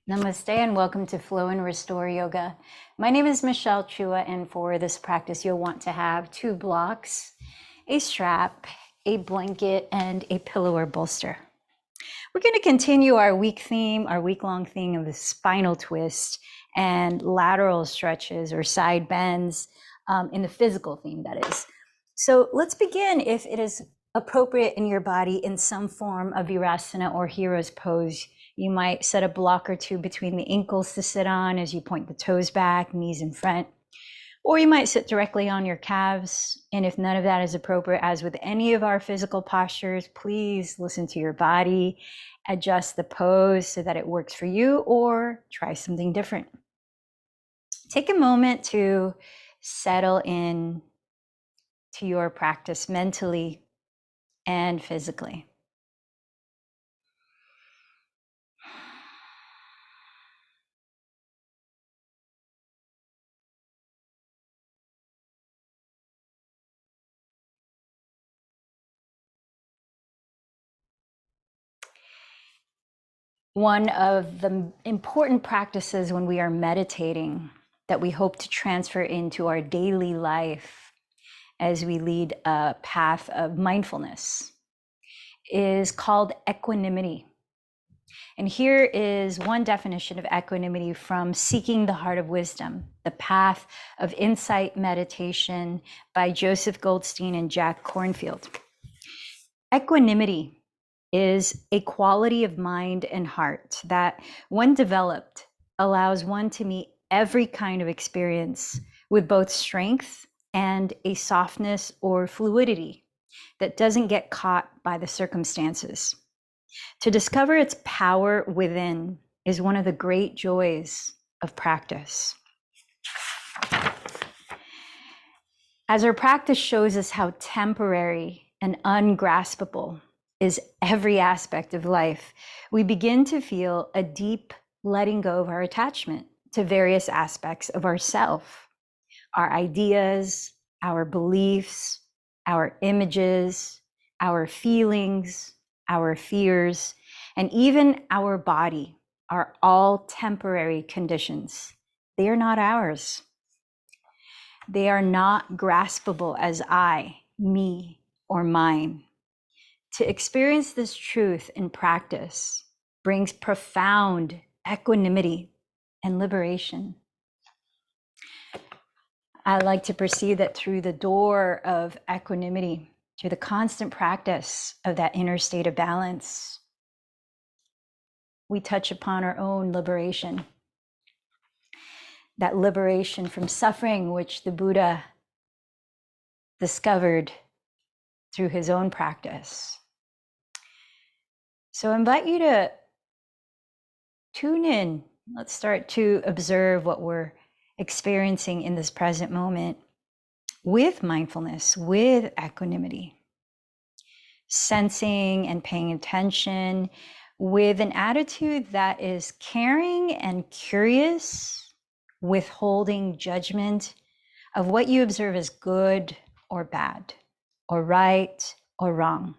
Namaste and welcome to Flow and Restore Yoga. My name is Michelle Chua, and for this practice, you'll want to have 2 blocks, a strap, a blanket, and a pillow or bolster. We're going to continue our week-long theme of the spinal twist and lateral stretches or side bends in the physical theme, that is. So let's begin, if it is appropriate in your body, in some form of Virasana or hero's pose. You might set a block or 2 between the ankles to sit on as you point the toes back, knees in front. Or you might sit directly on your calves. And if none of that is appropriate, as with any of our physical postures, please listen to your body, adjust the pose so that it works for you, or try something different. Take a moment to settle in to your practice mentally and physically. One of the important practices when we are meditating that we hope to transfer into our daily life as we lead a path of mindfulness is called equanimity. And here is one definition of equanimity from Seeking the Heart of Wisdom, the Path of Insight Meditation by Joseph Goldstein and Jack Kornfield. Equanimity is a quality of mind and heart that, when developed, allows one to meet every kind of experience with both strength and a softness or fluidity that doesn't get caught by the circumstances. To discover its power within is one of the great joys of practice. As our practice shows us how temporary and ungraspable is every aspect of life, we begin to feel a deep letting go of our attachment to various aspects of ourself, our ideas, our beliefs, our images, our feelings, our fears, and even our body are all temporary conditions. They are not ours. They are not graspable as I, me, or mine. To experience this truth in practice brings profound equanimity and liberation. I like to perceive that through the door of equanimity, through the constant practice of that inner state of balance, we touch upon our own liberation. That liberation from suffering, which the Buddha discovered through his own practice. So I invite you to tune in. Let's start to observe what we're experiencing in this present moment with mindfulness, with equanimity, sensing and paying attention with an attitude that is caring and curious, withholding judgment of what you observe as good or bad, or right or wrong.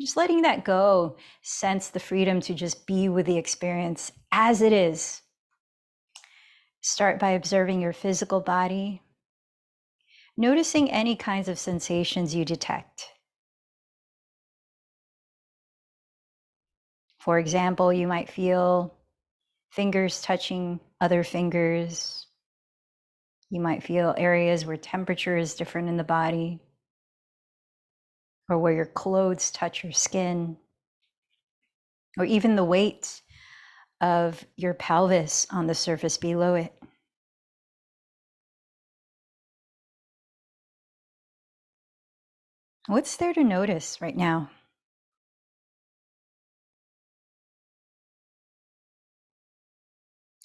Just letting that go, sense the freedom to just be with the experience as it is. Start by observing your physical body, noticing any kinds of sensations you detect. For example, you might feel fingers touching other fingers. You might feel areas where temperature is different in the body, or where your clothes touch your skin, or even the weight of your pelvis on the surface below it. What's there to notice right now?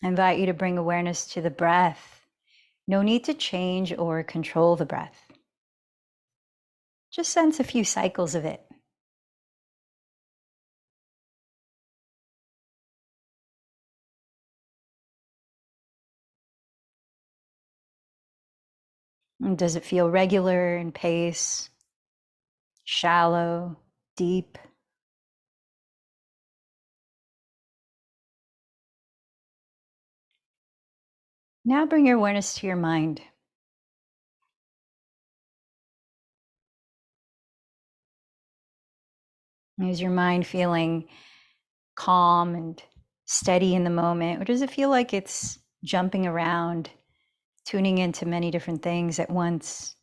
I invite you to bring awareness to the breath. No need to change or control the breath. Just sense a few cycles of it. And does it feel regular in pace, shallow, deep? Now bring your awareness to your mind. Is your mind feeling calm and steady in the moment? Or does it feel like it's jumping around, tuning into many different things at once?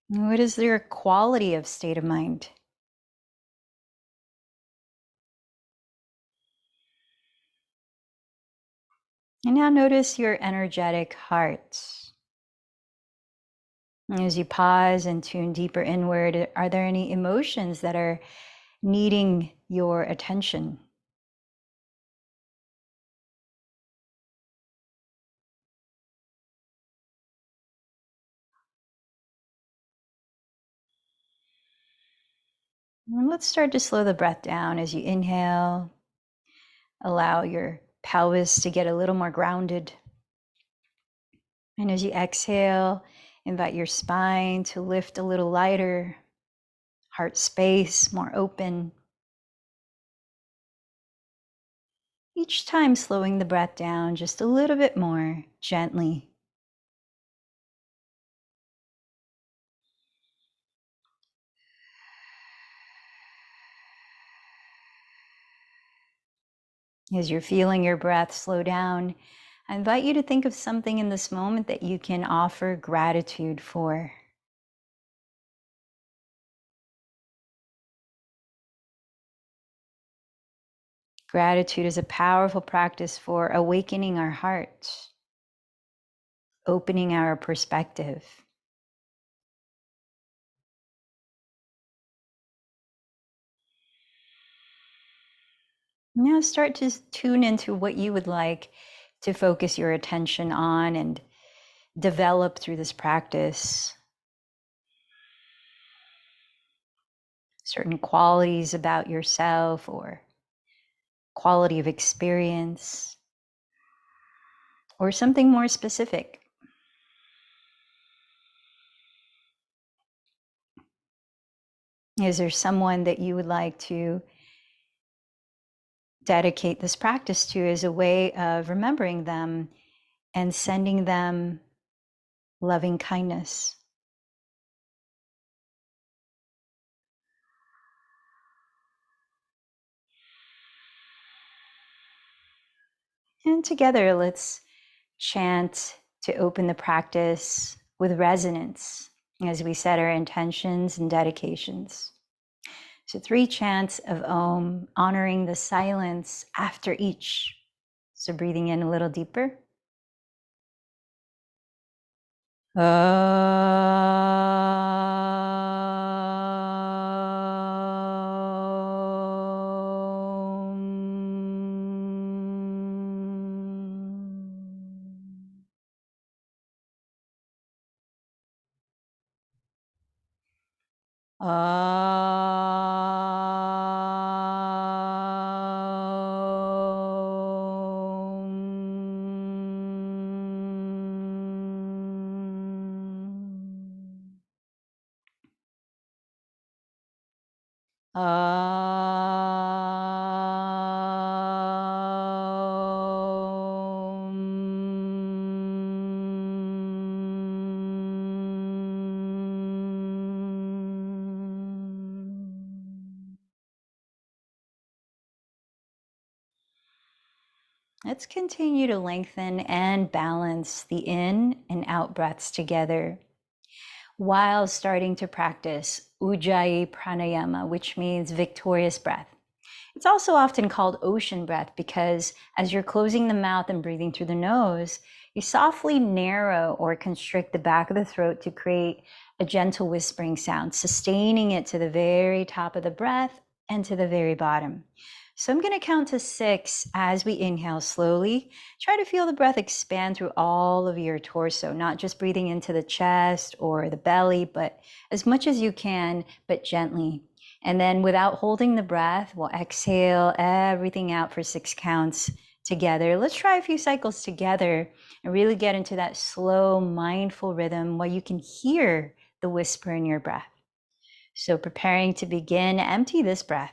What is their quality of state of mind? And now notice your energetic heart. As you pause and tune deeper inward, are there any emotions that are needing your attention? And let's start to slow the breath down as you inhale. Allow your pelvis to get a little more grounded. And as you exhale, invite your spine to lift a little lighter, heart space more open. Each time slowing the breath down just a little bit more gently. As you're feeling your breath slow down, I invite you to think of something in this moment that you can offer gratitude for. Gratitude is a powerful practice for awakening our heart, opening our perspective. Now start to tune into what you would like to focus your attention on and develop through this practice. Certain qualities about yourself or quality of experience or something more specific. Is there someone that you would like to dedicate this practice to as a way of remembering them and sending them loving kindness? And together, let's chant to open the practice with resonance as we set our intentions and dedications. So 3 chants of Om, honoring the silence after each. So breathing in a little deeper. Let's continue to lengthen and balance the in and out breaths together while starting to practice Ujjayi Pranayama, which means victorious breath. It's also often called ocean breath because as you're closing the mouth and breathing through the nose, you softly narrow or constrict the back of the throat to create a gentle whispering sound, sustaining it to the very top of the breath and to the very bottom. So I'm going to count to 6 as we inhale slowly. Try to feel the breath expand through all of your torso, not just breathing into the chest or the belly, but as much as you can, but gently. And then without holding the breath, we'll exhale everything out for 6 counts together. Let's try a few cycles together and really get into that slow, mindful rhythm while you can hear the whisper in your breath. So preparing to begin, empty this breath.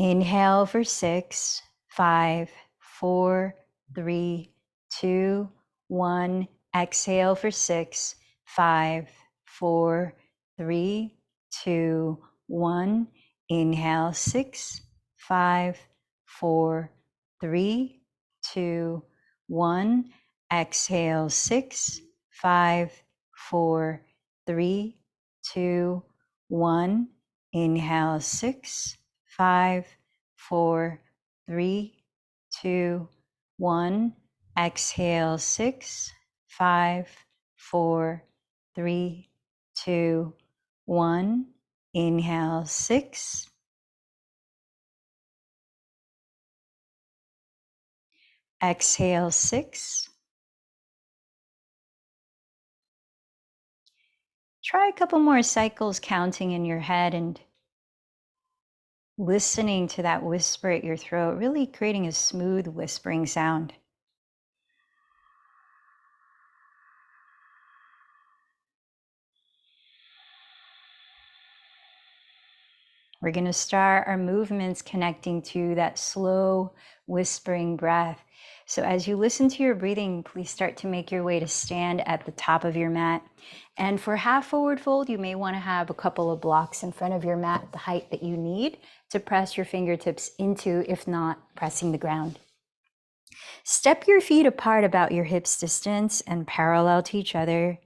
Inhale for 6, 5, 4, 3, 2, 1. Exhale for 6, 5, 4, 3, 2, 1. Inhale 6, 5, 4, 3, 2, 1. Exhale 6, 5, 4, 3, 2, 1. Inhale 6, 5, 4, 3, 2, 1. Exhale 6, 5, 4, 3, 2, 1. Inhale 6. Exhale 6. Try a couple more cycles counting in your head and listening to that whisper at your throat, really creating a smooth whispering sound. We're going to start our movements connecting to that slow whispering breath. So as you listen to your breathing, please start to make your way to stand at the top of your mat. And for half forward fold, you may want to have a couple of blocks in front of your mat, the height that you need to press your fingertips into, if not pressing the ground. Step your feet apart about your hips distance and parallel to each other.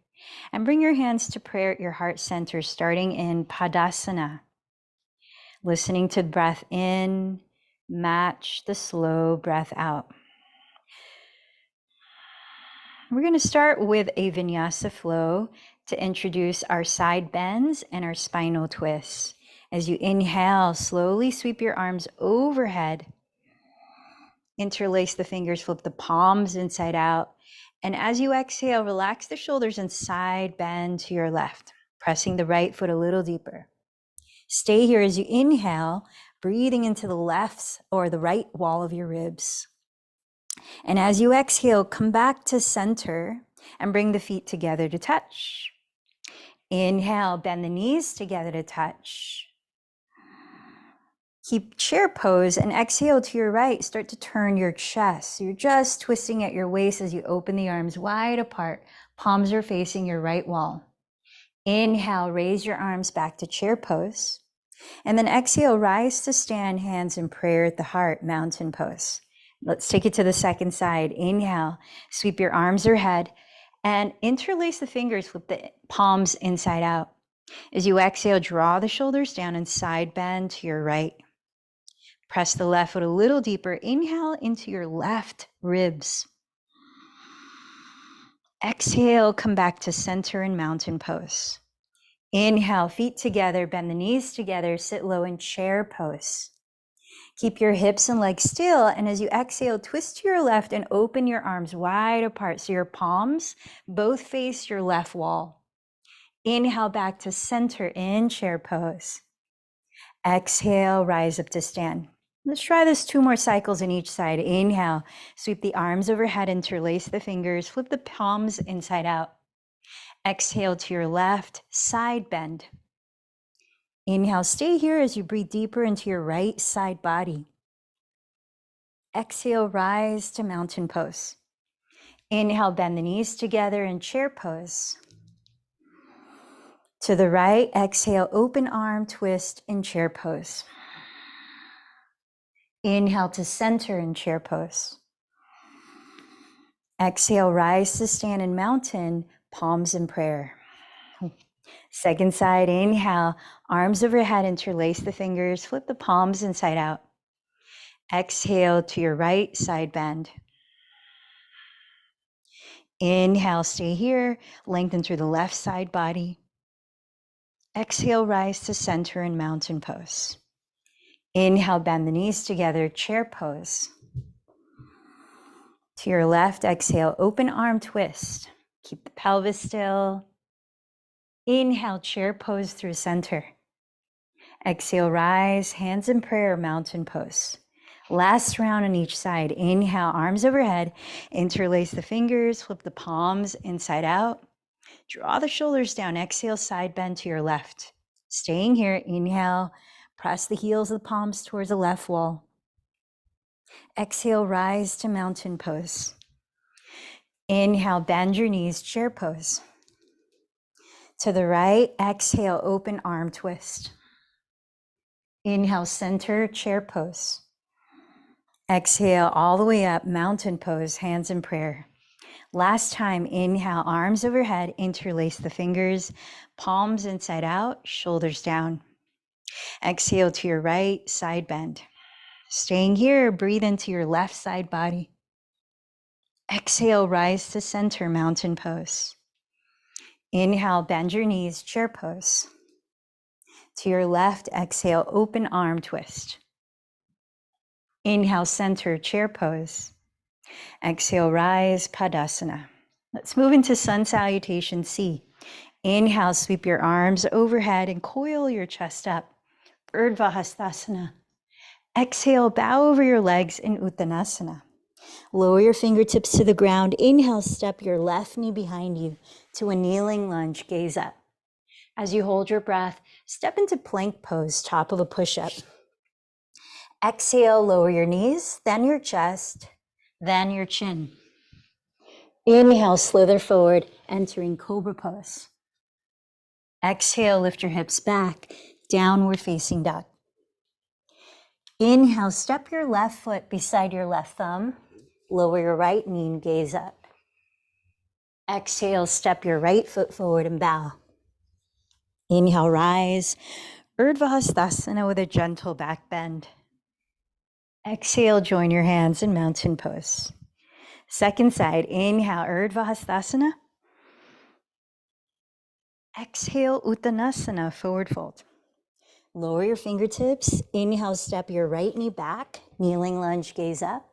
And bring your hands to prayer at your heart center, starting in Padasana. Listening to breath in, match the slow breath out. We're going to start with a vinyasa flow to introduce our side bends and our spinal twists. As you inhale, slowly sweep your arms overhead. Interlace the fingers, flip the palms inside out. And as you exhale, relax the shoulders and side bend to your left, pressing the right foot a little deeper. Stay here as you inhale, breathing into the left or the right wall of your ribs. And as you exhale, come back to center and bring the feet together to touch. Inhale, bend the knees together to touch. Keep chair pose and exhale to your right. Start to turn your chest. So you're just twisting at your waist as you open the arms wide apart. Palms are facing your right wall. Inhale, raise your arms back to chair pose. And then exhale, rise to stand, hands in prayer at the heart, mountain pose. Let's take it to the second side. Inhale, sweep your arms overhead and interlace the fingers with the palms inside out. As you exhale, draw the shoulders down and side bend to your right. Press the left foot a little deeper. Inhale into your left ribs. Exhale, come back to center in mountain pose. Inhale, feet together, bend the knees together, sit low in chair pose. Keep your hips and legs still, and as you exhale, twist to your left and open your arms wide apart so your palms both face your left wall. Inhale back to center in chair pose. Exhale, rise up to stand. Let's try this 2 more cycles in each side. Inhale, sweep the arms overhead, interlace the fingers, flip the palms inside out. Exhale to your left, side bend. Inhale, stay here as you breathe deeper into your right side body. Exhale, rise to mountain pose. Inhale, bend the knees together in chair pose. To the right, exhale, open arm twist in chair pose. Inhale to center in chair pose. Exhale, rise to stand in mountain, palms in prayer. Second side, inhale, arms overhead, interlace the fingers, flip the palms inside out. Exhale to your right, side bend. Inhale, stay here, lengthen through the left side body. Exhale, rise to center in mountain pose. Inhale, bend the knees together, chair pose. To your left, exhale, open arm twist. Keep the pelvis still. Inhale, chair pose through center. Exhale, rise, hands in prayer, mountain pose. Last round on each side. Inhale, arms overhead, interlace the fingers, flip the palms inside out. Draw the shoulders down. Exhale, side bend to your left. Staying here, inhale, Press the heels of the palms towards the left wall. Exhale, rise to mountain pose. Inhale, bend your knees, chair pose. To the right, exhale, open arm twist. Inhale, center, chair pose. Exhale, all the way up, mountain pose, hands in prayer. Last time, inhale, arms overhead, interlace the fingers, palms inside out, shoulders down. Exhale to your right, side bend. Staying here, breathe into your left side body. Exhale, rise to center, mountain pose. Inhale, bend your knees, chair pose. To your left, exhale, open arm twist. Inhale, center, chair pose. Exhale, rise, Padasana. Let's move into Sun Salutation C. Inhale, sweep your arms overhead and coil your chest up. Urdhva Hastasana. Exhale, bow over your legs in Uttanasana. Lower your fingertips to the ground. Inhale, step your left knee behind you to a kneeling lunge, gaze up. As you hold your breath, step into plank pose, top of a push-up. Exhale, lower your knees, then your chest, then your chin. Inhale, slither forward, entering cobra pose. Exhale, lift your hips back, downward facing dog. Inhale, step your left foot beside your left thumb, lower your right knee and gaze up. Exhale, step your right foot forward and bow. Inhale, rise, Urdhva Hastasana with a gentle back bend. Exhale, join your hands in mountain pose. Second side, inhale, Urdhva Hastasana. Exhale, Uttanasana, forward fold. Lower your fingertips. Inhale, step your right knee back, kneeling lunge, gaze up.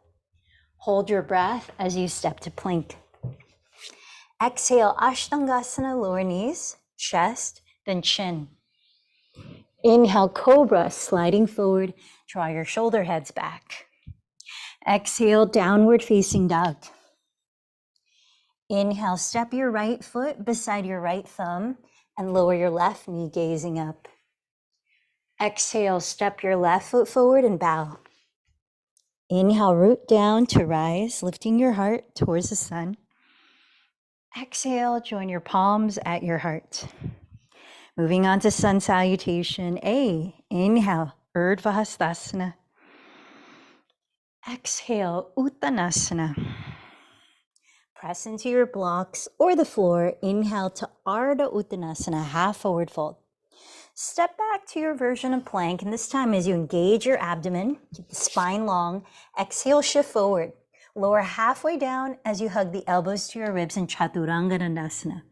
Hold your breath as you step to plank. Exhale, Ashtangasana, lower knees, chest, then chin. Inhale, cobra, sliding forward, draw your shoulder heads back. Exhale, downward facing dog. Inhale, step your right foot beside your right thumb and lower your left knee, gazing up. Exhale, step your left foot forward and bow. Inhale, root down to rise, lifting your heart towards the sun. Exhale, join your palms at your heart. Moving on to Sun Salutation A. Inhale, Urdhva Hastasana. Exhale, Uttanasana. Press into your blocks or the floor. Inhale to Ardha Uttanasana, half forward fold. Step back to your version of plank, and this time as you engage your abdomen, keep the spine long. Exhale, shift forward. Lower halfway down as you hug the elbows to your ribs in Chaturanga Dandasana.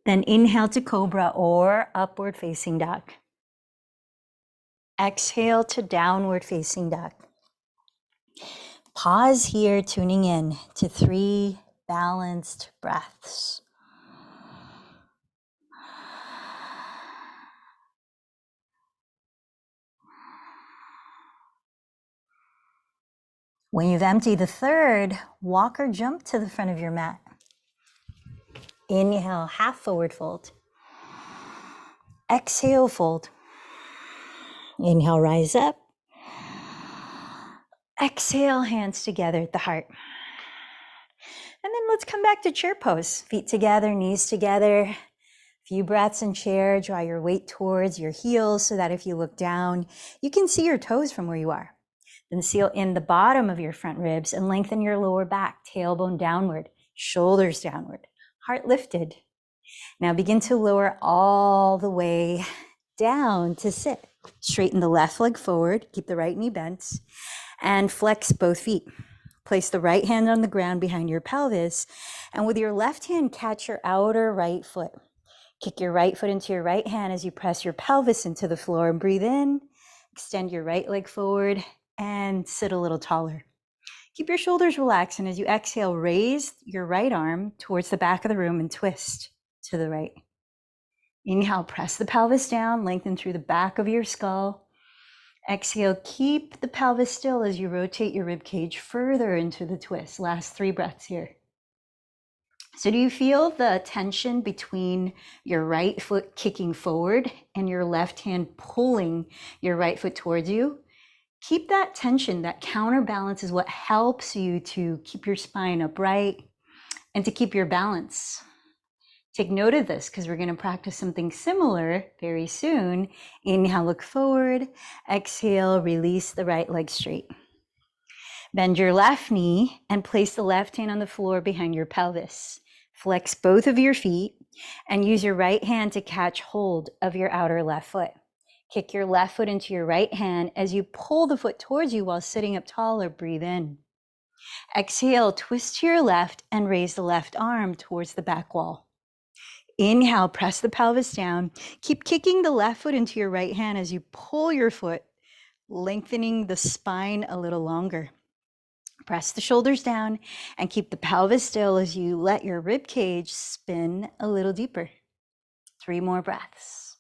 Then inhale to Cobra or upward facing dog. Exhale to downward facing dog. Pause here, tuning in to 3 balanced breaths. When you've emptied the third, walk or jump to the front of your mat. Inhale, half forward fold. Exhale, fold. Inhale, rise up. Exhale, hands together at the heart. And then let's come back to chair pose. Feet together, knees together. Few breaths in chair. Draw your weight towards your heels so that if you look down, you can see your toes from where you are. Then seal in the bottom of your front ribs and lengthen your lower back, tailbone downward, shoulders downward, heart lifted. Now begin to lower all the way down to sit. Straighten the left leg forward, keep the right knee bent, and flex both feet. Place the right hand on the ground behind your pelvis, and with your left hand, catch your outer right foot. Kick your right foot into your right hand as you press your pelvis into the floor and breathe in. Extend your right leg forward and sit a little taller. Keep your shoulders relaxed, and as you exhale, raise your right arm towards the back of the room and twist to the right. Inhale, press the pelvis down, lengthen through the back of your skull. Exhale, keep the pelvis still as you rotate your rib cage further into the twist. Last 3 breaths here. So do you feel the tension between your right foot kicking forward and your left hand pulling your right foot towards you? Keep that tension. That counterbalance is what helps you to keep your spine upright and to keep your balance. Take note of this because we're going to practice something similar very soon. Inhale, look forward. Exhale, release the right leg straight. Bend your left knee and place the left hand on the floor behind your pelvis. Flex both of your feet and use your right hand to catch hold of your outer left foot. Kick your left foot into your right hand as you pull the foot towards you while sitting up taller. Breathe in. Exhale, twist to your left and raise the left arm towards the back wall. Inhale, press the pelvis down. Keep kicking the left foot into your right hand as you pull your foot, lengthening the spine a little longer. Press the shoulders down and keep the pelvis still as you let your rib cage spin a little deeper. 3 more breaths.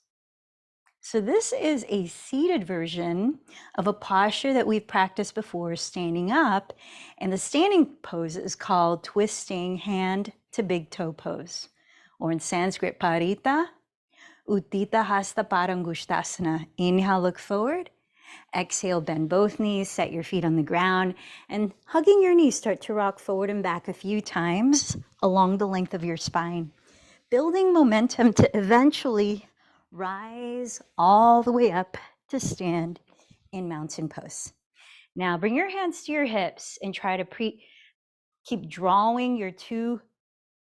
So this is a seated version of a posture that we've practiced before, standing up. And the standing pose is called twisting hand to big toe pose, or in Sanskrit, Parita Uttita Hasta Parangushtasana. Inhale, look forward. Exhale, bend both knees, set your feet on the ground, and hugging your knees, start to rock forward and back a few times along the length of your spine, building momentum to eventually rise all the way up to stand in mountain pose. Now bring your hands to your hips and try to keep drawing your 2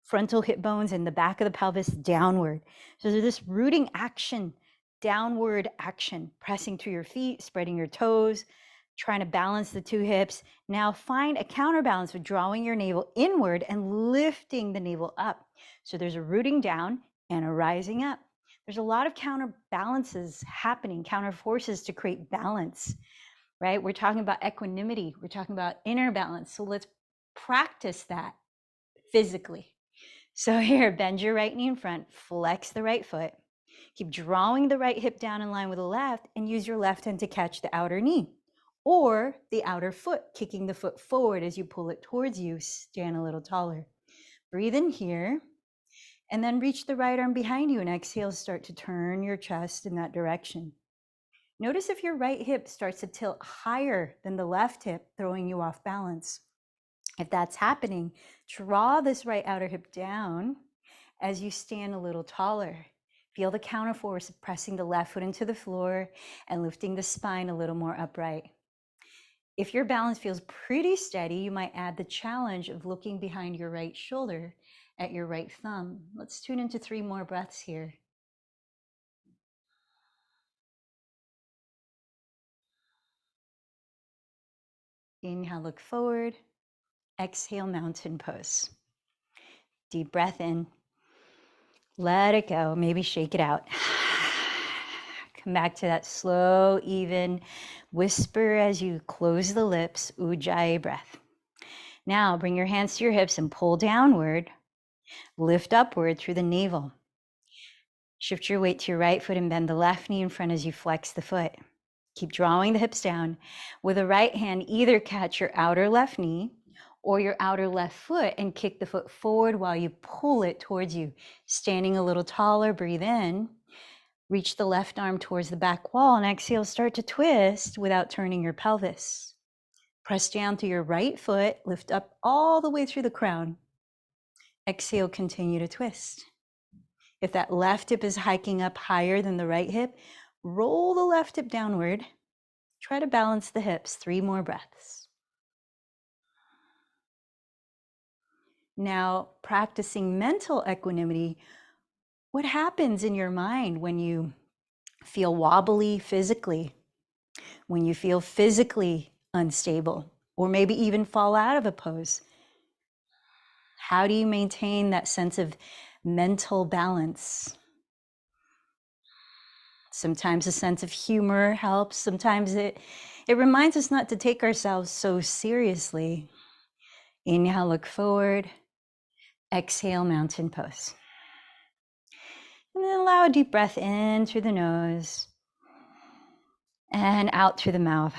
frontal hip bones and the back of the pelvis downward. So there's this rooting action, downward action, pressing through your feet, spreading your toes, trying to balance the 2 hips. Now find a counterbalance with drawing your navel inward and lifting the navel up. So there's a rooting down and a rising up. There's a lot of counterbalances happening, counter forces to create balance, right? We're talking about equanimity. We're talking about inner balance. So let's practice that physically. So here, bend your right knee in front, flex the right foot. Keep drawing the right hip down in line with the left and use your left hand to catch the outer knee or the outer foot, kicking the foot forward as you pull it towards you. Stand a little taller. Breathe in here and then reach the right arm behind you and exhale, start to turn your chest in that direction. Notice if your right hip starts to tilt higher than the left hip, throwing you off balance. If that's happening, draw this right outer hip down as you stand a little taller. Feel the counter force of pressing the left foot into the floor and lifting the spine a little more upright. If your balance feels pretty steady, you might add the challenge of looking behind your right shoulder at your right thumb. Let's tune into 3 more breaths here. Inhale, look forward. Exhale, mountain pose. Deep breath in. Let it go. Maybe shake it out. Come back to that slow, even whisper as you close the lips, Ujjayi breath. Now bring your hands to your hips and pull downward. Lift upward through the navel. Shift your weight to your right foot and bend the left knee in front as you flex the foot. Keep drawing the hips down. With the right hand, either catch your outer left knee or your outer left foot and kick the foot forward while you pull it towards you. Standing a little taller, breathe in. Reach the left arm towards the back wall and exhale, start to twist without turning your pelvis. Press down through your right foot, lift up all the way through the crown. Exhale, continue to twist. If that left hip is hiking up higher than the right hip, roll the left hip downward. Try to balance the hips. 3 more breaths. Now, practicing mental equanimity, what happens in your mind when you feel wobbly physically, when you feel physically unstable, or maybe even fall out of a pose? How do you maintain that sense of mental balance? Sometimes a sense of humor helps. Sometimes it reminds us not to take ourselves so seriously. Inhale, look forward. Exhale, mountain pose. And then allow a deep breath in through the nose and out through the mouth.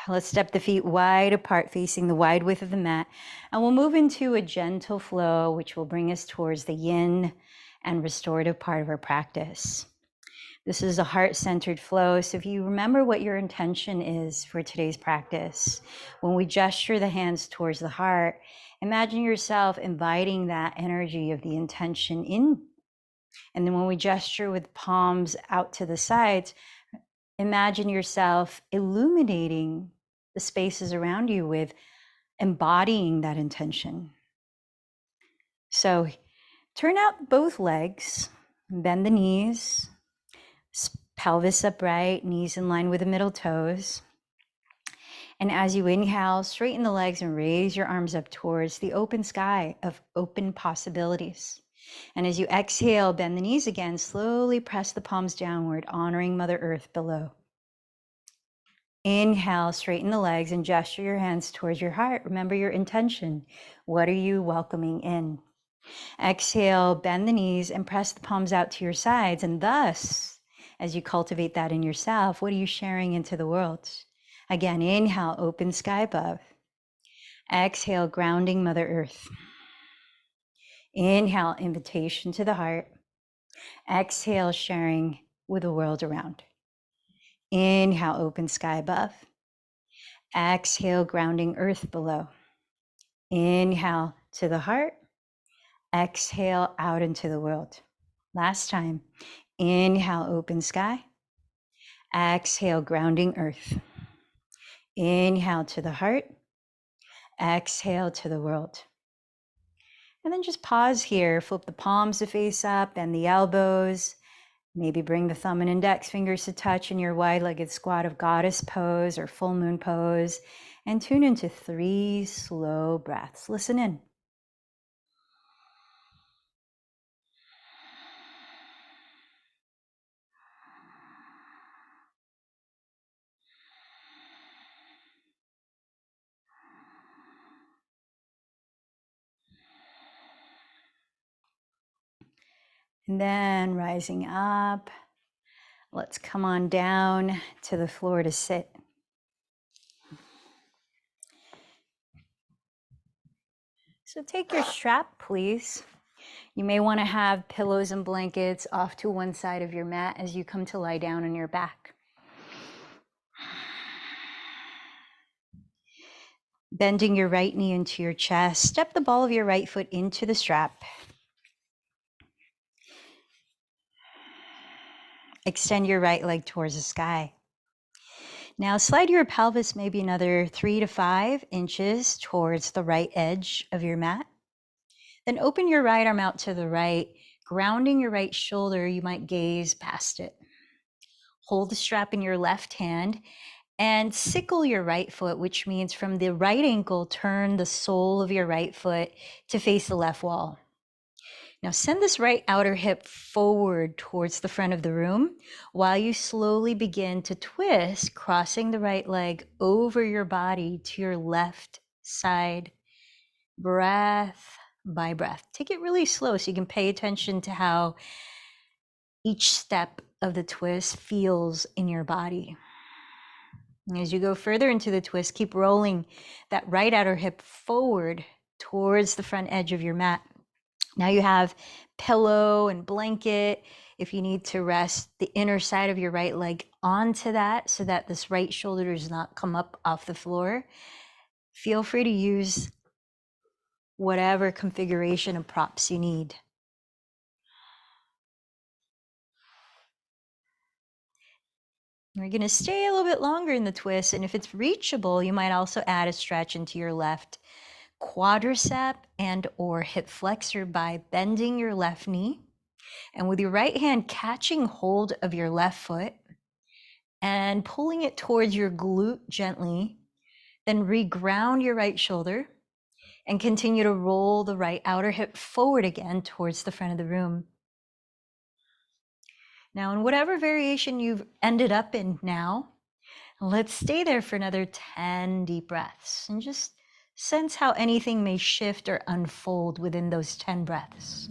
Let's step the feet wide apart, facing the wide width of the mat. And we'll move into a gentle flow, which will bring us towards the yin and restorative part of our practice. This is a heart-centered flow. So if you remember what your intention is for today's practice, when we gesture the hands towards the heart, imagine yourself inviting that energy of the intention in. And then when we gesture with palms out to the sides, imagine yourself illuminating the spaces around you with embodying that intention. So turn out both legs, bend the knees, pelvis upright, knees in line with the middle toes. And as you inhale, straighten the legs and raise your arms up towards the open sky of open possibilities. And as you exhale, bend the knees again, slowly press the palms downward, honoring Mother Earth below. Inhale, straighten the legs and gesture your hands towards your heart. Remember your intention. What are you welcoming in? Exhale, bend the knees and press the palms out to your sides. And thus, as you cultivate that in yourself, what are you sharing into the world? Again, inhale, open sky above. Exhale, grounding Mother Earth. Inhale, invitation to the heart. Exhale, sharing with the world around. Inhale, open sky above. Exhale, grounding earth below. Inhale to the heart. Exhale out into the world. Last time. Inhale, open sky. Exhale, grounding earth. Inhale to the heart. Exhale to the world. And then just pause here. Flip the palms to face up, bend the elbows. Maybe bring the thumb and index fingers to touch in your wide-legged squat of goddess pose or full moon pose. And tune into 3 slow breaths. Listen in. And then rising up, let's come on down to the floor to sit. So take your strap, please. You may want to have pillows and blankets off to one side of your mat as you come to lie down on your back. Bending your right knee into your chest, step the ball of your right foot into the strap. Extend your right leg towards the sky. Now slide your pelvis maybe another 3 to 5 inches towards the right edge of your mat. Then open your right arm out to the right, grounding your right shoulder. You might gaze past it. Hold the strap in your left hand and sickle your right foot, which means from the right ankle, turn the sole of your right foot to face the left wall. Now send this right outer hip forward towards the front of the room while you slowly begin to twist, crossing the right leg over your body to your left side. Breath by breath. Take it really slow so you can pay attention to how each step of the twist feels in your body. And as you go further into the twist, keep rolling that right outer hip forward towards the front edge of your mat. Now you have pillow and blanket. If you need to rest the inner side of your right leg onto that so that this right shoulder does not come up off the floor, feel free to use whatever configuration of props you need. We're going to stay a little bit longer in the twist, and if it's reachable, you might also add a stretch into your left quadricep and or hip flexor by bending your left knee, and with your right hand catching hold of your left foot and pulling it towards your glute gently, then reground your right shoulder and continue to roll the right outer hip forward again towards the front of the room. Now, in whatever variation you've ended up in now, let's stay there for another 10 deep breaths and just sense how anything may shift or unfold within those 10 breaths.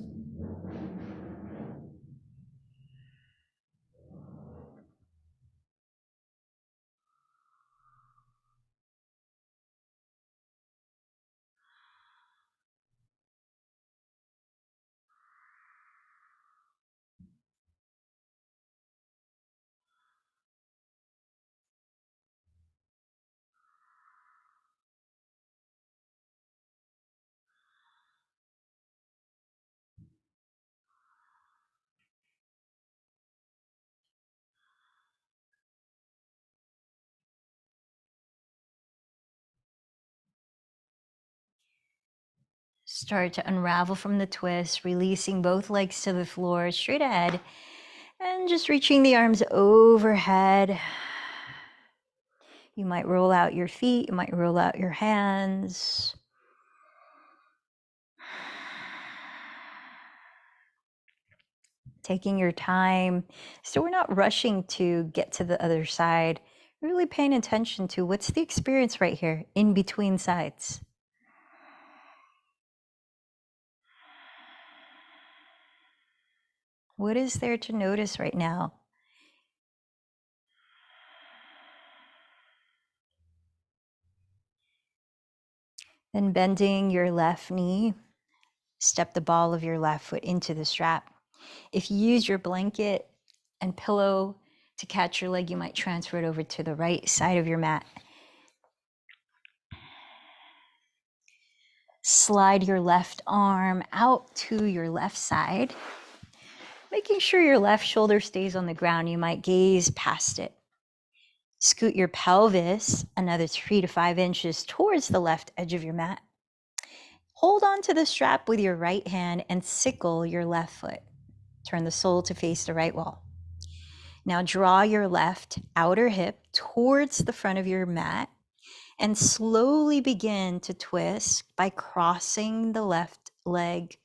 Start to unravel from the twist, releasing both legs to the floor, straight ahead, and just reaching the arms overhead. You might roll out your feet, you might roll out your hands. Taking your time, so we're not rushing to get to the other side, really paying attention to what's the experience right here in between sides. What is there to notice right now? Then bending your left knee, step the ball of your left foot into the strap. If you use your blanket and pillow to catch your leg, you might transfer it over to the right side of your mat. Slide your left arm out to your left side, making sure your left shoulder stays on the ground. You might gaze past it. Scoot your pelvis another 3 to 5 inches towards the left edge of your mat. Hold on to the strap with your right hand and sickle your left foot. Turn the sole to face the right wall. Now draw your left outer hip towards the front of your mat and slowly begin to twist by crossing the left leg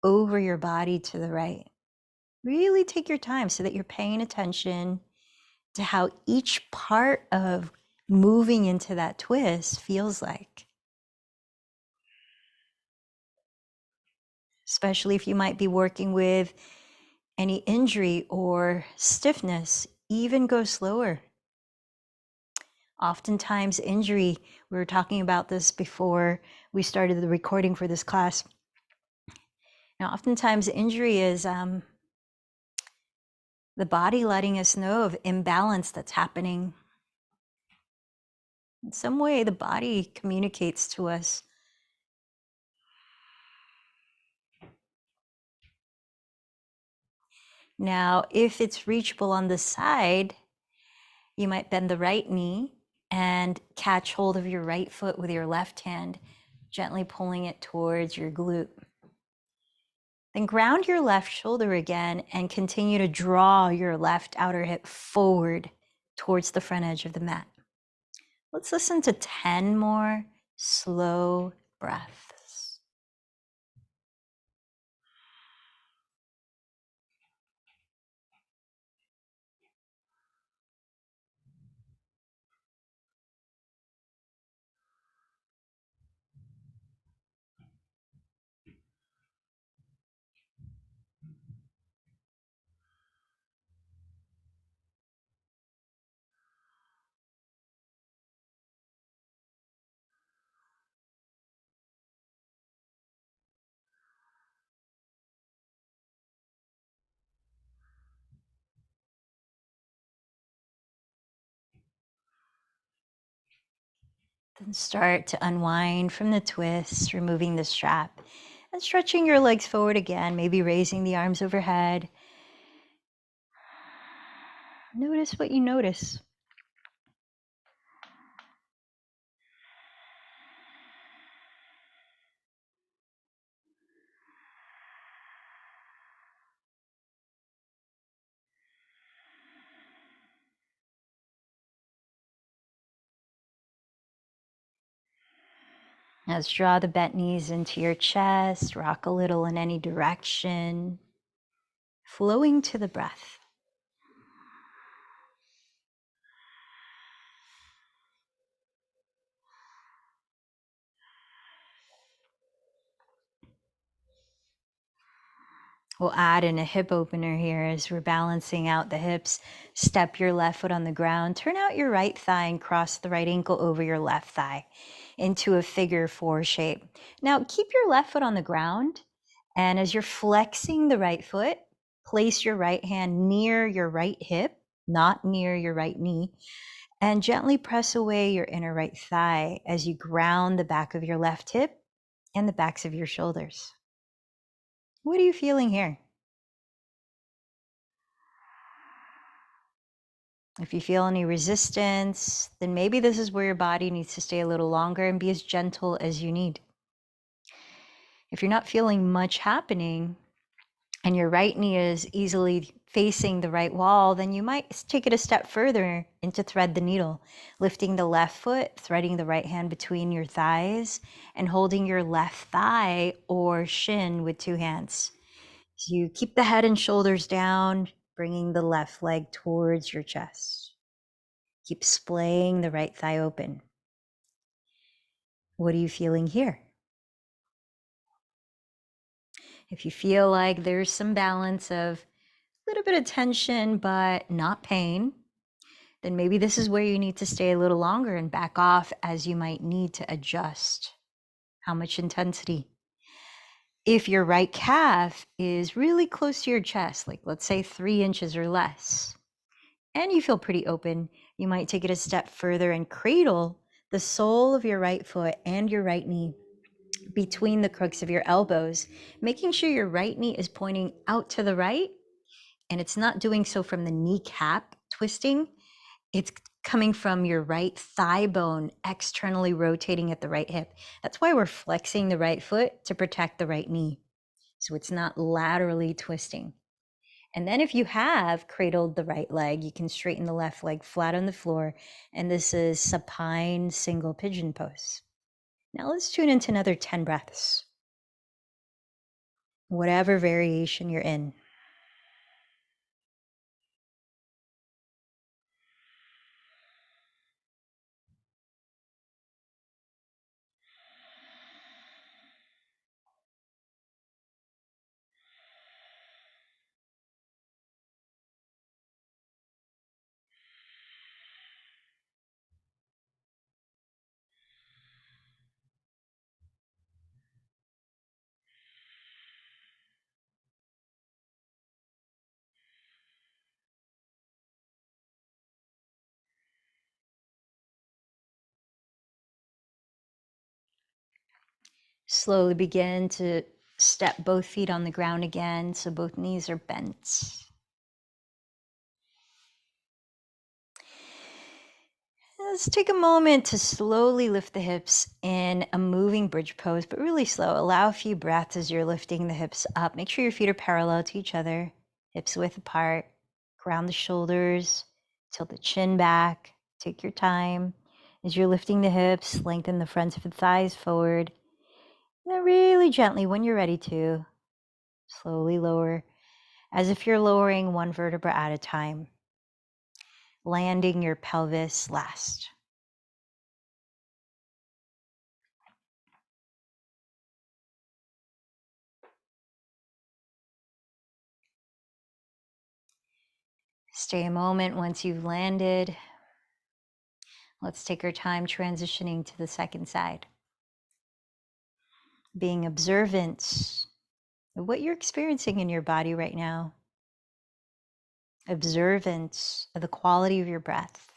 over your body to the right. Really take your time so that you're paying attention to how each part of moving into that twist feels like. Especially if you might be working with any injury or stiffness, even go slower. Oftentimes injury, we were talking about this before we started the recording for this class. Now, oftentimes injury is the body letting us know of imbalance that's happening. In some way, the body communicates to us. Now, if it's reachable on the side, you might bend the right knee and catch hold of your right foot with your left hand, gently pulling it towards your glute. Then ground your left shoulder again and continue to draw your left outer hip forward towards the front edge of the mat. Let's listen to 10 more slow breaths. Then start to unwind from the twist, removing the strap and stretching your legs forward again, maybe raising the arms overhead. Notice what you notice. Let's draw the bent knees into your chest, rock a little in any direction, flowing to the breath. We'll add in a hip opener here as we're balancing out the hips. Step your left foot on the ground, turn out your right thigh and cross the right ankle over your left thigh into a figure 4 shape. Now keep your left foot on the ground, and as you're flexing the right foot, place your right hand near your right hip, not near your right knee, and gently press away your inner right thigh as you ground the back of your left hip and the backs of your shoulders. What are you feeling here? If you feel any resistance, then maybe this is where your body needs to stay a little longer and be as gentle as you need. If you're not feeling much happening and your right knee is easily facing the right wall, then you might take it a step further into thread the needle, lifting the left foot, threading the right hand between your thighs, and holding your left thigh or shin with two hands. So you keep the head and shoulders down, bringing the left leg towards your chest. Keep splaying the right thigh open. What are you feeling here? If you feel like there's some balance of a little bit of tension, but not pain, then maybe this is where you need to stay a little longer and back off as you might need to adjust. How much intensity? If your right calf is really close to your chest, like let's say 3 inches or less, and you feel pretty open, you might take it a step further and cradle the sole of your right foot and your right knee between the crooks of your elbows, making sure your right knee is pointing out to the right and it's not doing so from the kneecap twisting. It's coming from your right thigh bone externally rotating at the right hip. That's why we're flexing the right foot to protect the right knee. So it's not laterally twisting. And then if you have cradled the right leg, you can straighten the left leg flat on the floor. And this is supine single pigeon pose. Now let's tune into another 10 breaths. Whatever variation you're in. Slowly begin to step both feet on the ground again, so both knees are bent. Let's take a moment to slowly lift the hips in a moving bridge pose, but really slow. Allow a few breaths as you're lifting the hips up. Make sure your feet are parallel to each other, hips width apart. Ground the shoulders, tilt the chin back. Take your time. As you're lifting the hips, lengthen the fronts of the thighs forward. And then really gently, when you're ready to, slowly lower, as if you're lowering one vertebra at a time, landing your pelvis last. Stay a moment once you've landed. Let's take our time transitioning to the second side. Being observant of what you're experiencing in your body right now. Observant of the quality of your breath.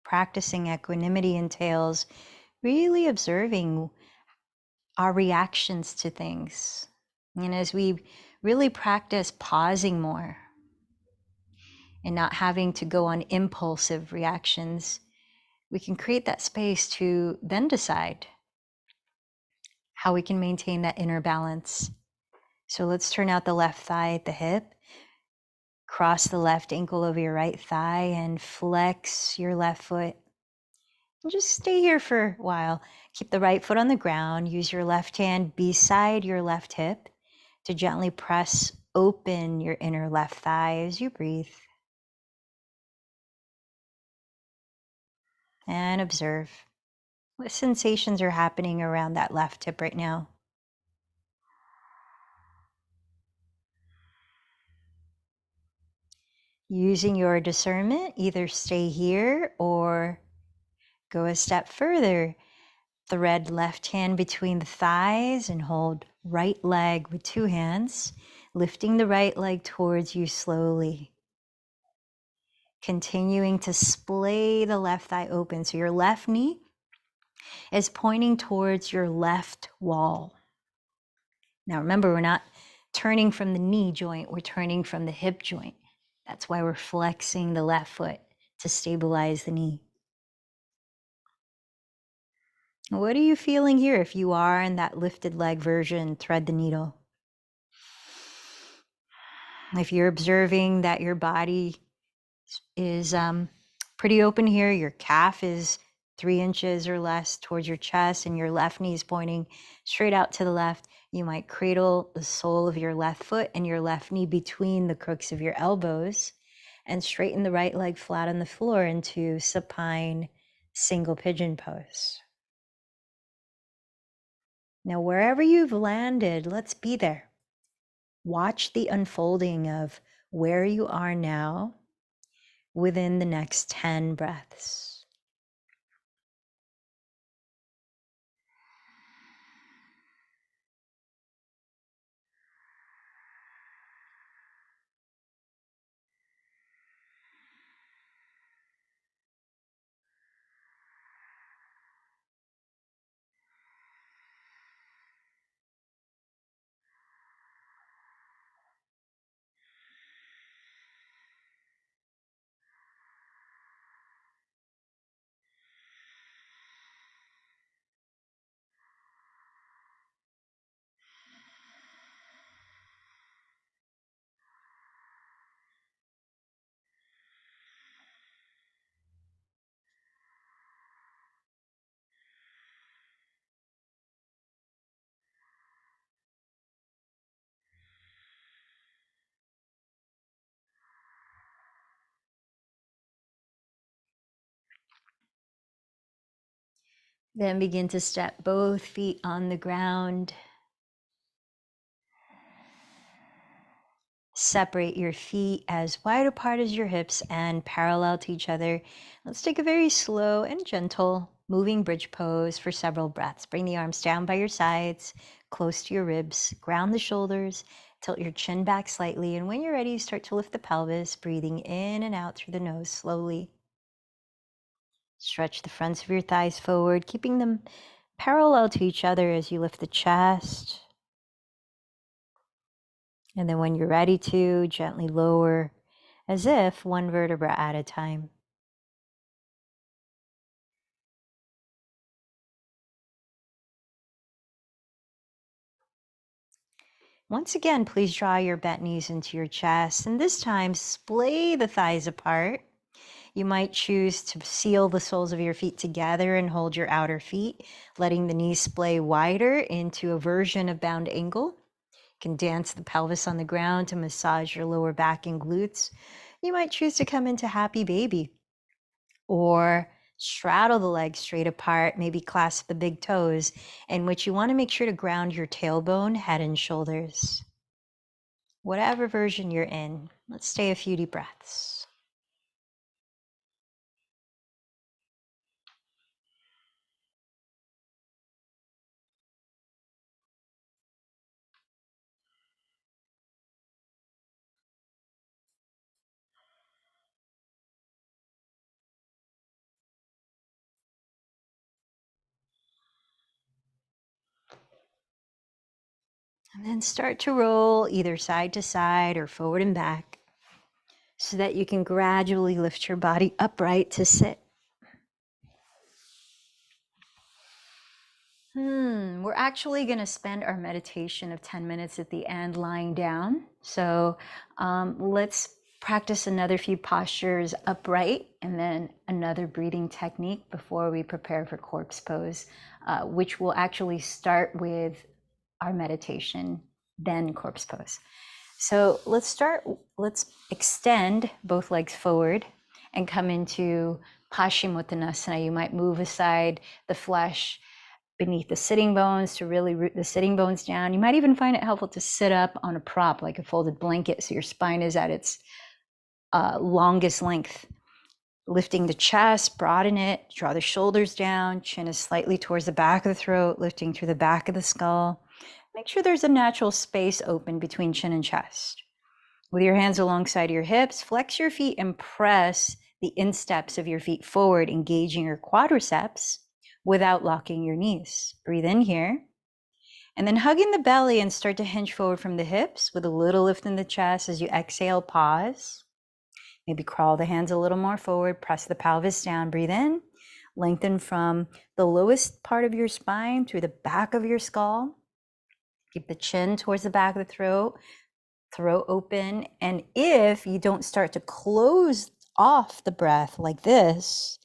Practicing equanimity entails really observing our reactions to things. And as we really practice pausing more and not having to go on impulsive reactions, we can create that space to then decide how we can maintain that inner balance. So let's turn out the left thigh at the hip, cross the left ankle over your right thigh and flex your left foot. And just stay here for a while. Keep the right foot on the ground. Use your left hand beside your left hip to gently press open your inner left thigh as you breathe. And observe what sensations are happening around that left hip right now. Using your discernment, either stay here or go a step further. Thread left hand between the thighs and hold right leg with two hands, lifting the right leg towards you slowly. Continuing to splay the left thigh open. So your left knee is pointing towards your left wall. Now remember, we're not turning from the knee joint, we're turning from the hip joint. That's why we're flexing the left foot to stabilize the knee. What are you feeling here? If you are in that lifted leg version, thread the needle. If you're observing that your body is pretty open here, your calf is 3 inches or less towards your chest and your left knee is pointing straight out to the left, you might cradle the sole of your left foot and your left knee between the crooks of your elbows and straighten the right leg flat on the floor into supine single pigeon pose. Now, wherever you've landed, let's be there. Watch the unfolding of where you are now within the next 10 breaths. Then begin to step both feet on the ground. Separate your feet as wide apart as your hips and parallel to each other. Let's take a very slow and gentle moving bridge pose for several breaths. Bring the arms down by your sides, close to your ribs. Ground the shoulders. Tilt your chin back slightly. And when you're ready, start to lift the pelvis, breathing in and out through the nose slowly. Stretch the fronts of your thighs forward, keeping them parallel to each other as you lift the chest. And then when you're ready to, gently lower as if one vertebra at a time. Once again, please draw your bent knees into your chest, and this time splay the thighs apart. You might choose to seal the soles of your feet together and hold your outer feet, letting the knees splay wider into a version of bound angle. You can dance the pelvis on the ground to massage your lower back and glutes. You might choose to come into happy baby or straddle the legs straight apart, maybe clasp the big toes, in which you want to make sure to ground your tailbone, head, and shoulders. Whatever version you're in, let's stay a few deep breaths. And then start to roll either side to side or forward and back so that you can gradually lift your body upright to sit. We're actually going to spend our meditation of 10 minutes at the end lying down. So let's practice another few postures upright and then another breathing technique before we prepare for corpse pose, which will actually start with our meditation, then corpse pose. So let's extend both legs forward and come into Paschimottanasana. You might move aside the flesh beneath the sitting bones to really root the sitting bones down. You might even find it helpful to sit up on a prop like a folded blanket so your spine is at its longest length. Lifting the chest, broaden it, draw the shoulders down, chin is slightly towards the back of the throat, lifting through the back of the skull. Make sure there's a natural space open between chin and chest. With your hands alongside your hips, flex your feet and press the insteps of your feet forward, engaging your quadriceps without locking your knees. Breathe in here. And then hug in the belly and start to hinge forward from the hips with a little lift in the chest. As you exhale, pause. Maybe crawl the hands a little more forward, press the pelvis down, breathe in. Lengthen from the lowest part of your spine through the back of your skull. Keep the chin towards the back of the throat, throat open. And if you don't start to close off the breath like this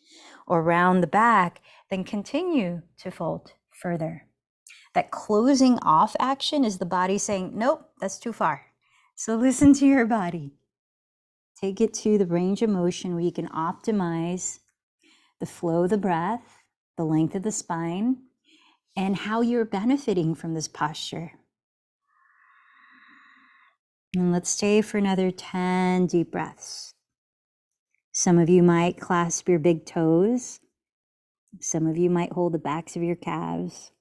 or round the back, then continue to fold further. That closing off action is the body saying, nope, that's too far. So listen to your body. Take it to the range of motion where you can optimize the flow of the breath, the length of the spine, and how you're benefiting from this posture. And let's stay for another 10 deep breaths. Some of you might clasp your big toes. Some of you might hold the backs of your calves.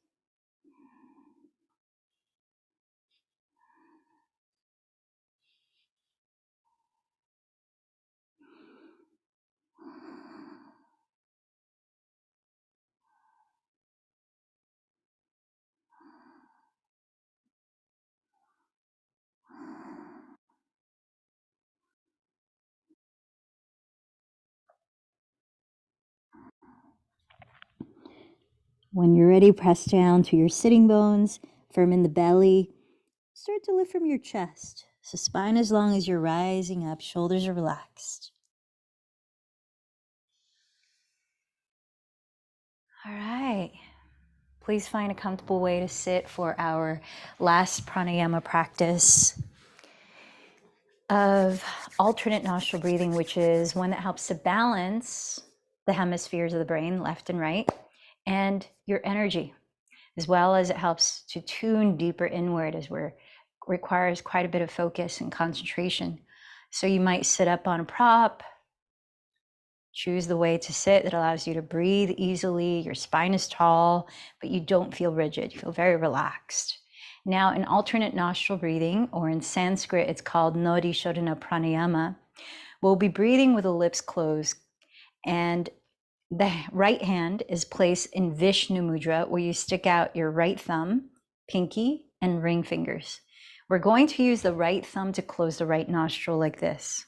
When you're ready, press down to your sitting bones, firm in the belly. Start to lift from your chest. So spine as long as you're rising up, shoulders are relaxed. All right. Please find a comfortable way to sit for our last pranayama practice of alternate nostril breathing, which is one that helps to balance the hemispheres of the brain, left and right, and your energy, as well as it helps to tune deeper inward as requires quite a bit of focus and concentration. So you might sit up on a prop, choose the way to sit that allows you to breathe easily. Your spine is tall, but you don't feel rigid. You feel very relaxed. Now, in alternate nostril breathing, or in Sanskrit, it's called Nadi Shodhana Pranayama, we'll be breathing with the lips closed, and the right hand is placed in Vishnu Mudra, where you stick out your right thumb, pinky, and ring fingers. We're going to use the right thumb to close the right nostril like this,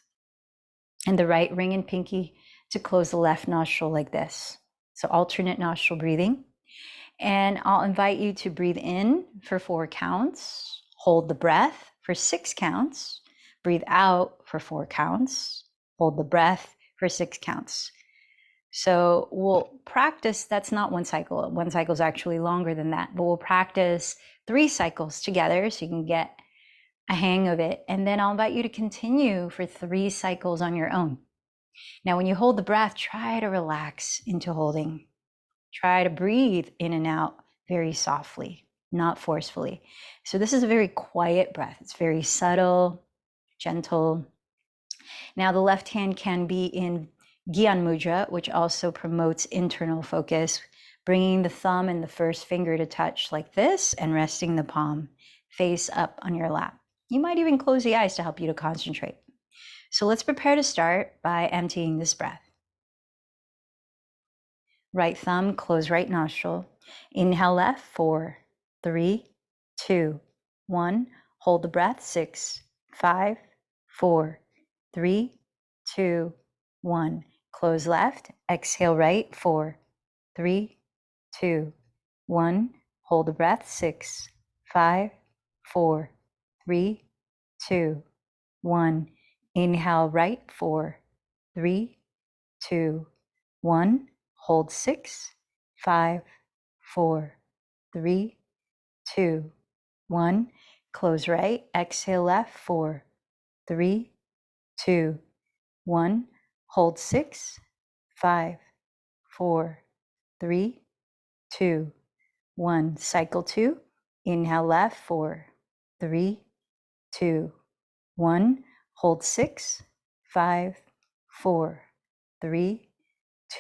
and the right ring and pinky to close the left nostril like this. So alternate nostril breathing. And I'll invite you to breathe in for 4 counts, hold the breath for 6 counts, breathe out for 4 counts, hold the breath for 6 counts. So we'll practice, that's not 1 cycle. 1 cycle is actually longer than that, but we'll practice 3 cycles together so you can get a hang of it. And then I'll invite you to continue for 3 cycles on your own. Now, when you hold the breath, try to relax into holding. Try to breathe in and out very softly, not forcefully. So this is a very quiet breath. It's very subtle, gentle. Now, the left hand can be in Gyan Mudra, which also promotes internal focus, bringing the thumb and the first finger to touch like this and resting the palm face up on your lap. You might even close the eyes to help you to concentrate. So let's prepare to start by emptying this breath. Right thumb, close right nostril. Inhale left, 4, 3, 2, 1. Hold the breath, 6, 5, 4, 3, 2, 1. Close left, exhale right, 4, 3, 2, 1. Hold the breath, 6, 5, 4, 3, 2, 1. Inhale right, 4, 3, 2, 1. Hold 6, 5, 4, 3, 2, 1. Close right. Exhale left. 4, 3, 2, 1. Hold 6, 5, 4, 3, 2, 1. Cycle 2. Inhale left. 4, 3, 2, 1. Hold 6, 5, 4, 3,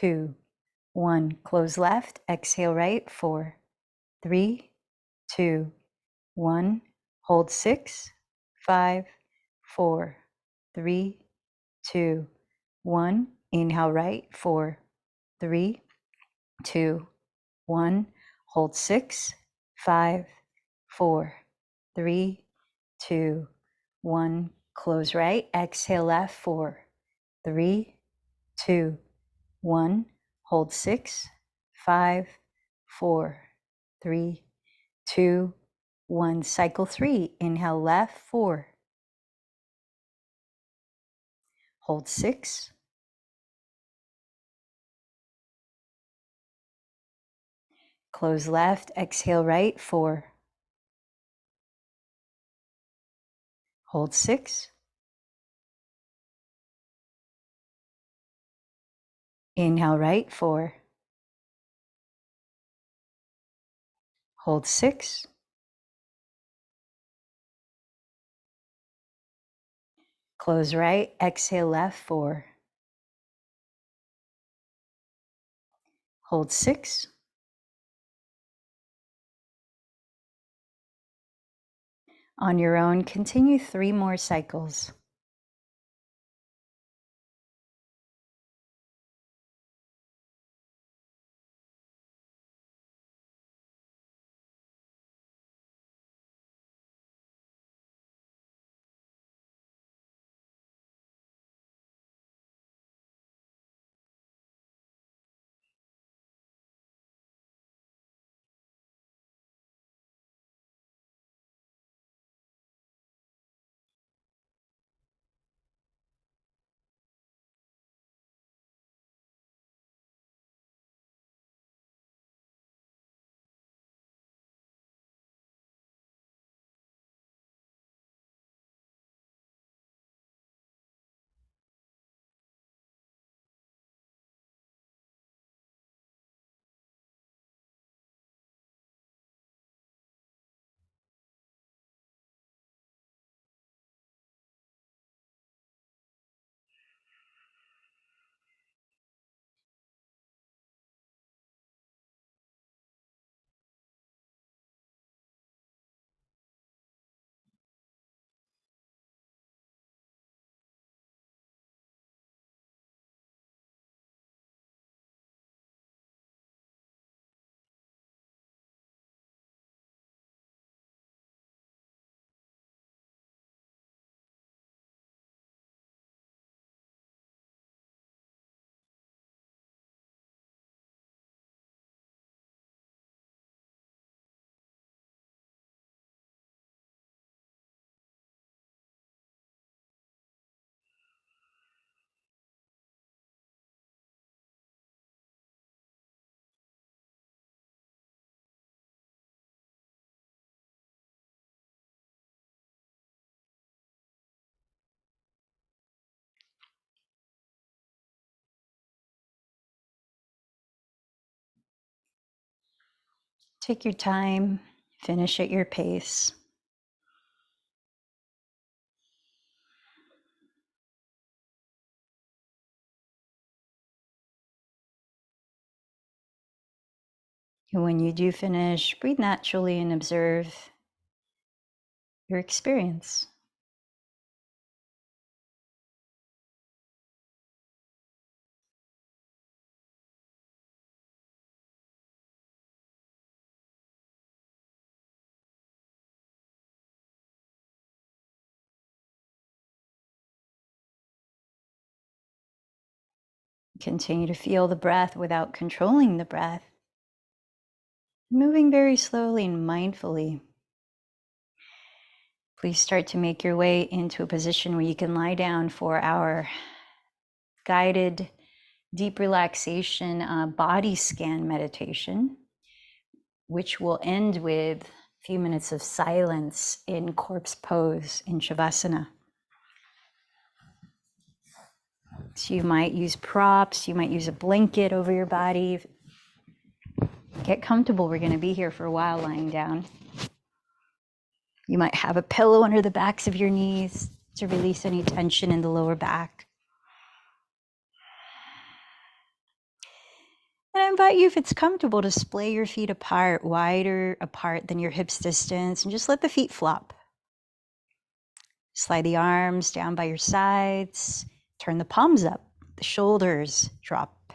2, 1. Close left. Exhale right. 4, 3, 2, 1. Hold 6, 5, 4, 3, 2, 1. Inhale right. 4, 3, 2, 1. Hold 6, 5, 4, 3, 2, 1. Close right. Exhale left. 4, 3, 2, 1. Hold 6, 5, 4, 3, 2, 1. Cycle 3. Inhale left, 4. Hold 6. Close left, exhale right, 4. Hold 6. Inhale right, 4. Hold 6. Close right, exhale left, 4. Hold 6. On your own, continue 3 more cycles. Take your time, finish at your pace. And when you do finish, breathe naturally and observe your experience. Continue to feel the breath without controlling the breath. Moving very slowly and mindfully. Please start to make your way into a position where you can lie down for our guided deep relaxation body scan meditation, which will end with a few minutes of silence in corpse pose in Shavasana. So you might use props, you might use a blanket over your body. Get comfortable, we're going to be here for a while lying down. You might have a pillow under the backs of your knees to release any tension in the lower back. And I invite you, if it's comfortable, to splay your feet apart, wider apart than your hips distance, and just let the feet flop. Slide the arms down by your sides, turn the palms up, the shoulders drop.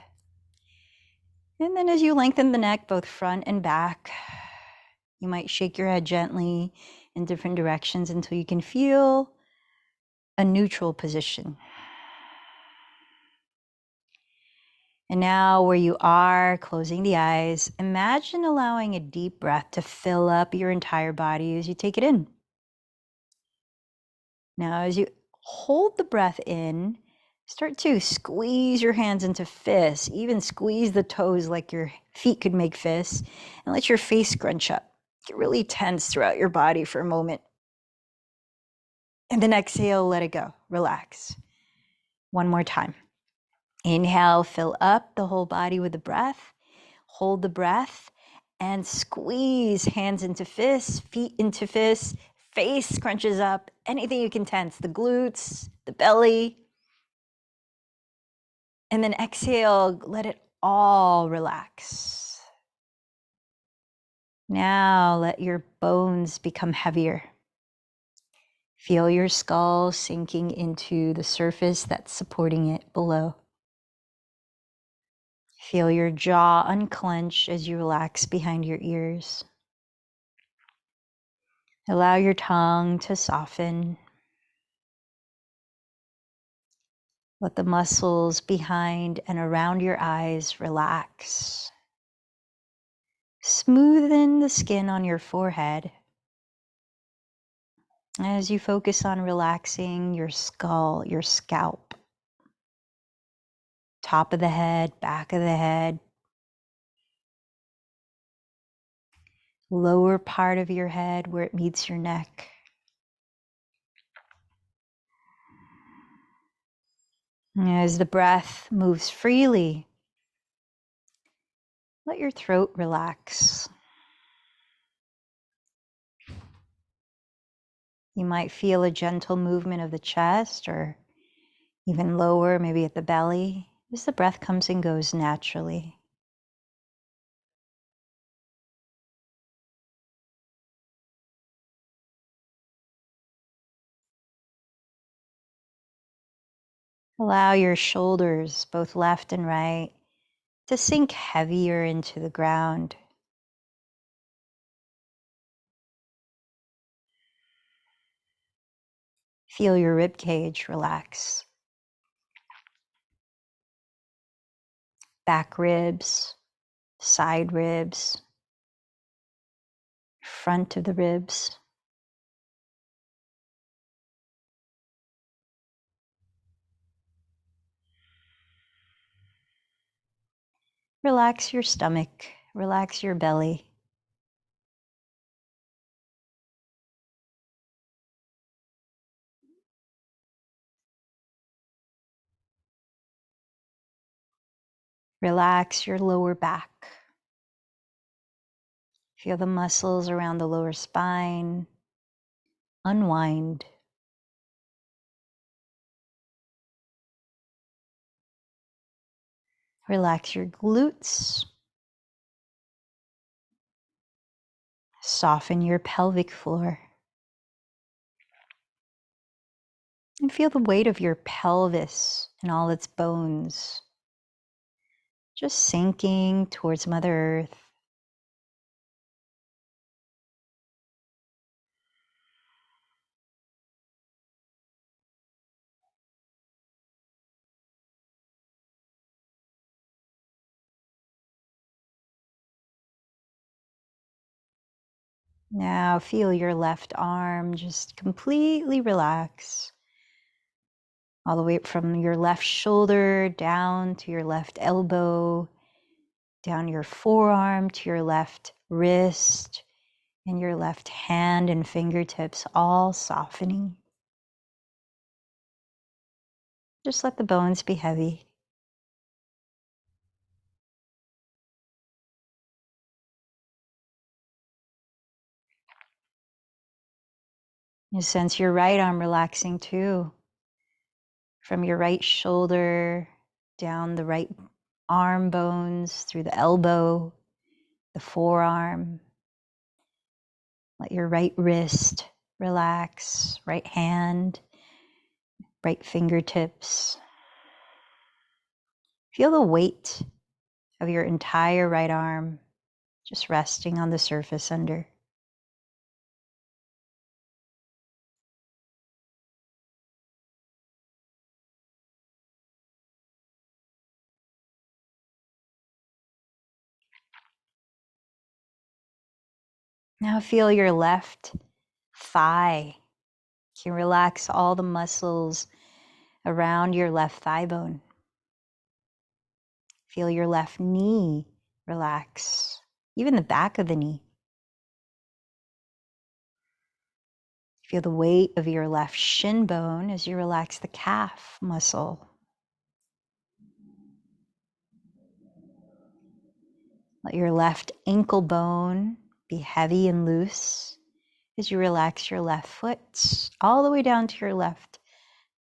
And then as you lengthen the neck, both front and back, you might shake your head gently in different directions until you can feel a neutral position. And now where you are, closing the eyes, imagine allowing a deep breath to fill up your entire body as you take it in. Now, as you hold the breath in, start to squeeze your hands into fists, even squeeze the toes like your feet could make fists, and let your face scrunch up. Get really tense throughout your body for a moment. And then exhale, let it go, relax. One more time. Inhale, fill up the whole body with the breath. Hold the breath and squeeze hands into fists, feet into fists, face scrunches up, anything you can tense, the glutes, the belly. And then exhale, let it all relax. Now let your bones become heavier. Feel your skull sinking into the surface that's supporting it below. Feel your jaw unclench as you relax behind your ears. Allow your tongue to soften. Let the muscles behind and around your eyes relax. Smoothen the skin on your forehead as you focus on relaxing your skull, your scalp, top of the head, back of the head, lower part of your head where it meets your neck. As the breath moves freely, let your throat relax. You might feel a gentle movement of the chest or even lower, maybe at the belly, as the breath comes and goes naturally. Allow your shoulders, both left and right, to sink heavier into the ground. Feel your rib cage relax. Back ribs, side ribs, front of the ribs. Relax your stomach, relax your belly. Relax your lower back. Feel the muscles around the lower spine unwind. Relax your glutes. Soften your pelvic floor. And feel the weight of your pelvis and all its bones just sinking towards Mother Earth. Now feel your left arm just completely relax. All the way from your left shoulder down to your left elbow, down your forearm to your left wrist, and your left hand and fingertips all softening. Just let the bones be heavy. You sense your right arm relaxing too. From your right shoulder down the right arm bones, through the elbow, the forearm. Let your right wrist relax, right hand, right fingertips. Feel the weight of your entire right arm just resting on the surface under. Now feel your left thigh. You can relax all the muscles around your left thigh bone. Feel your left knee relax, even the back of the knee. Feel the weight of your left shin bone as you relax the calf muscle. Let your left ankle bone be heavy and loose as you relax your left foot all the way down to your left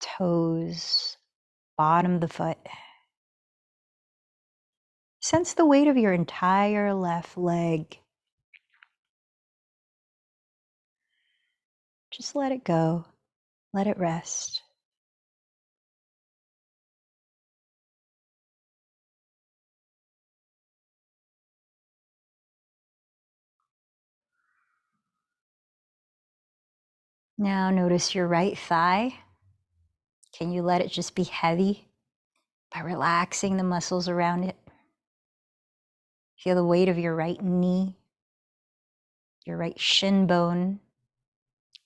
toes, bottom of the foot. Sense the weight of your entire left leg. Just let it go. Let it rest. Now notice your right thigh. Can you let it just be heavy by relaxing the muscles around it? Feel the weight of your right knee, your right shin bone,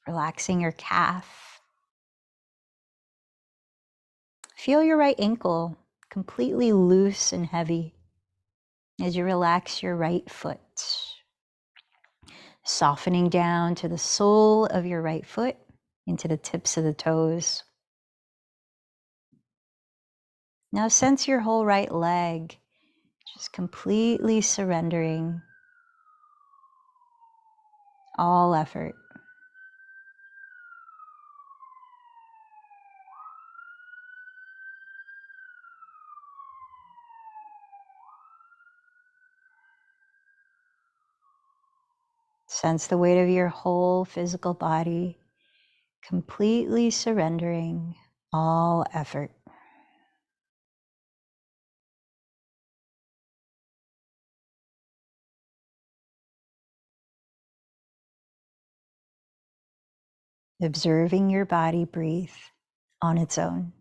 relaxing your calf. Feel your right ankle completely loose and heavy as you relax your right foot. Softening down to the sole of your right foot, into the tips of the toes. Now sense your whole right leg, just completely surrendering all effort. Sense the weight of your whole physical body, completely surrendering all effort. Observing your body breathe on its own.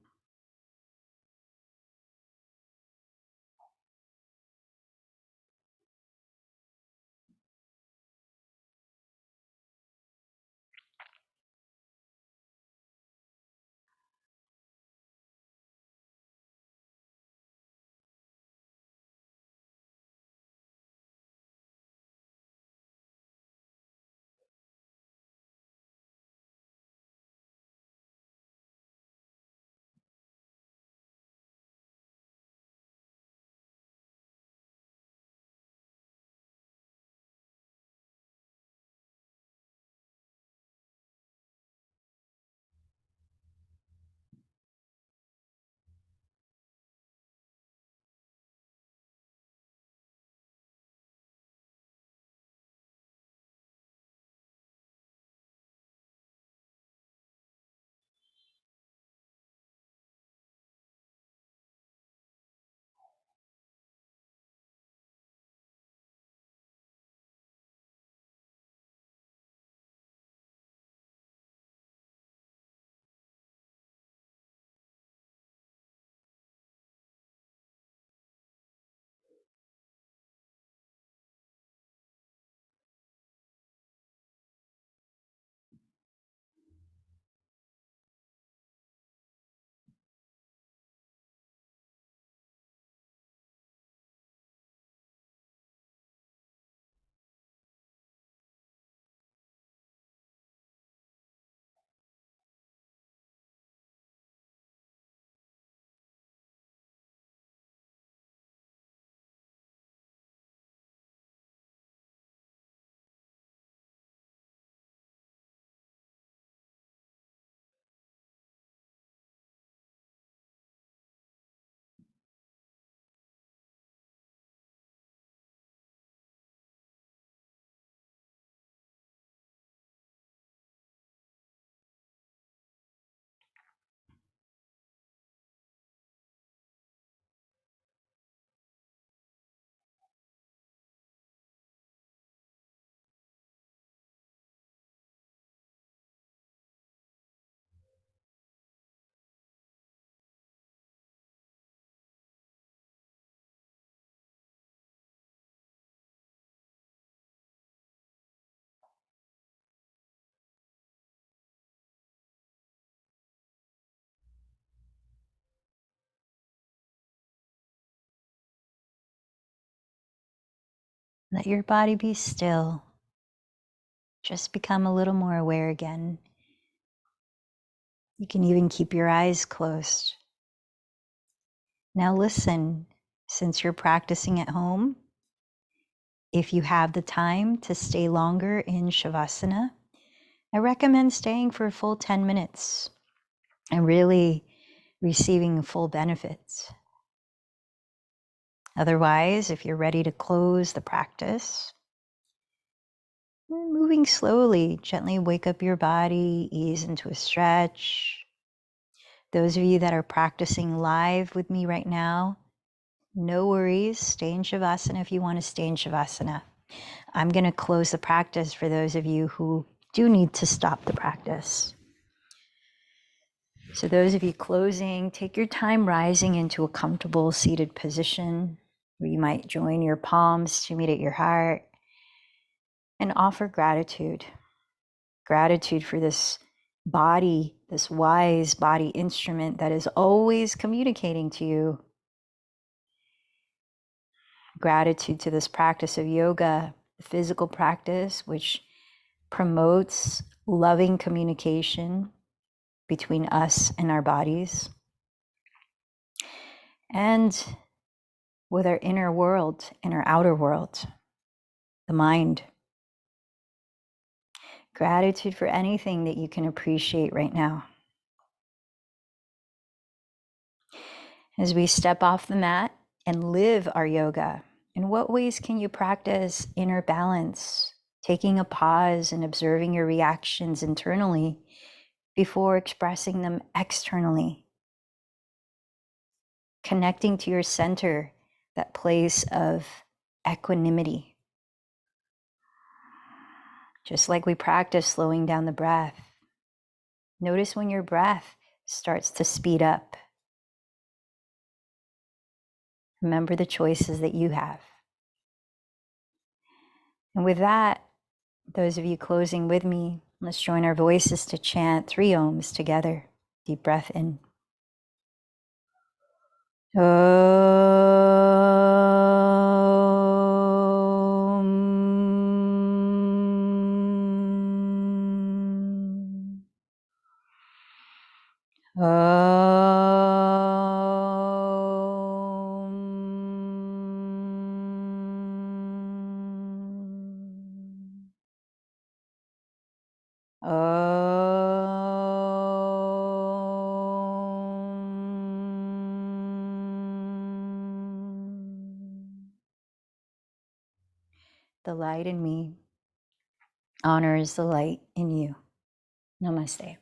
Let your body be still. Just become a little more aware again. You can even keep your eyes closed. Now listen, since you're practicing at home, if you have the time to stay longer in Shavasana, I recommend staying for a full 10 minutes and really receiving full benefits. Otherwise, if you're ready to close the practice, moving slowly, gently wake up your body, ease into a stretch. Those of you that are practicing live with me right now, no worries, stay in Shavasana if you want to stay in Shavasana. I'm going to close the practice for those of you who do need to stop the practice. So those of you closing, take your time rising into a comfortable seated position where you might join your palms to meet at your heart and offer gratitude. Gratitude for this body, this wise body instrument that is always communicating to you. Gratitude to this practice of yoga, the physical practice, which promotes loving communication between us and our bodies, and with our inner world and our outer world, the mind. Gratitude for anything that you can appreciate right now. As we step off the mat and live our yoga, in what ways can you practice inner balance, taking a pause and observing your reactions internally before expressing them externally? Connecting to your center, that place of equanimity. Just like we practice slowing down the breath, notice when your breath starts to speed up. Remember the choices that you have. And with that, those of you closing with me, let's join our voices to chant 3 ohms together. Deep breath in. The light in me honors the light in you. Namaste.